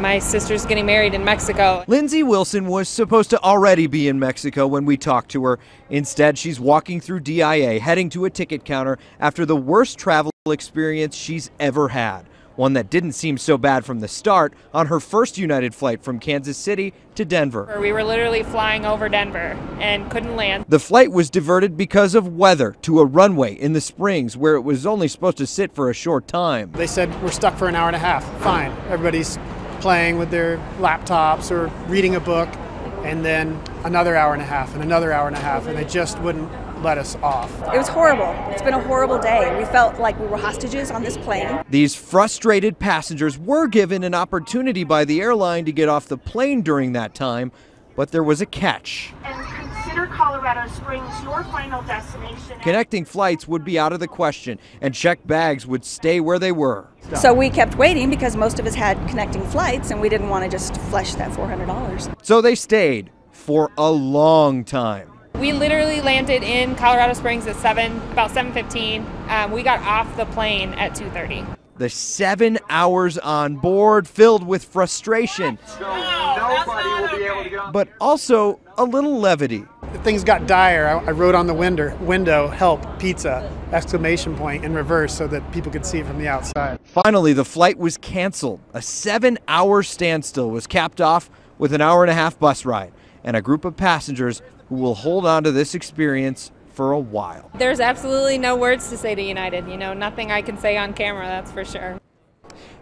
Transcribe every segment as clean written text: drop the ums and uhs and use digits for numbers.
my sister's getting married in Mexico. Lindsay Wilson was supposed to already be in Mexico when we talked to her. Instead, she's walking through DIA, heading to a ticket counter after the worst travel experience she's ever had. One that didn't seem so bad from the start on her first United flight from Kansas City to Denver. We were literally flying over Denver and couldn't land. The flight was diverted because of weather to a runway in the Springs where it was only supposed to sit for a short time. They said we're stuck for an hour and a half. Fine. Everybody's playing with their laptops or reading a book, and then another hour and a half and another hour and a half, and they just wouldn't let us off. It was horrible. It's been a horrible day. We felt like we were hostages on this plane. These frustrated passengers were given an opportunity by the airline to get off the plane during that time, but there was a catch. And consider Colorado Springs your final destination. Connecting flights would be out of the question, and checked bags would stay where they were. So we kept waiting because most of us had connecting flights and we didn't want to just flush that $400. So they stayed for a long time. We literally landed in Colorado Springs at about 7:15. We got off the plane at 2:30. The 7 hours on board filled with frustration, but also a little levity. Things got dire. I wrote on the window, "Help, pizza!" exclamation point in reverse so that people could see it from the outside. Finally, the flight was canceled. A 7-hour standstill was capped off with an hour-and-a-half bus ride and a group of passengers who will hold on to this experience for a while. There's absolutely no words to say to United. Nothing I can say on camera, that's for sure.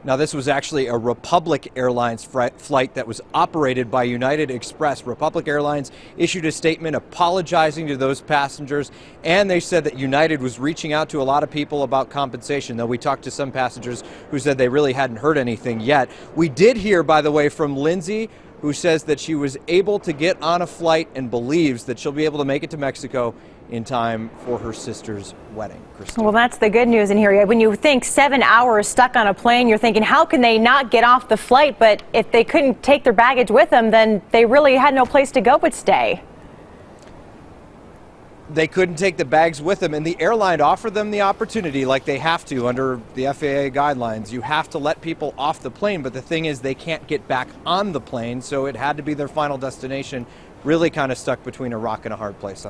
Now, this was actually a Republic Airlines flight that was operated by United Express. Republic Airlines issued a statement apologizing to those passengers, and they said that United was reaching out to a lot of people about compensation, though we talked to some passengers who said they really hadn't heard anything yet. We did hear, by the way, from Lindsay, who says that she was able to get on a flight and believes that she'll be able to make it to Mexico in time for her sister's wedding. Christine. Well, that's the good news in here. When you think 7 hours stuck on a plane, you're thinking, how can they not get off the flight? But if they couldn't take their baggage with them, then they really had no place to go but stay. They couldn't take the bags with them, and the airline offered them the opportunity, like they have to under the FAA guidelines. You have to let people off the plane, but the thing is they can't get back on the plane, so it had to be their final destination. Really kind of stuck between a rock and a hard place.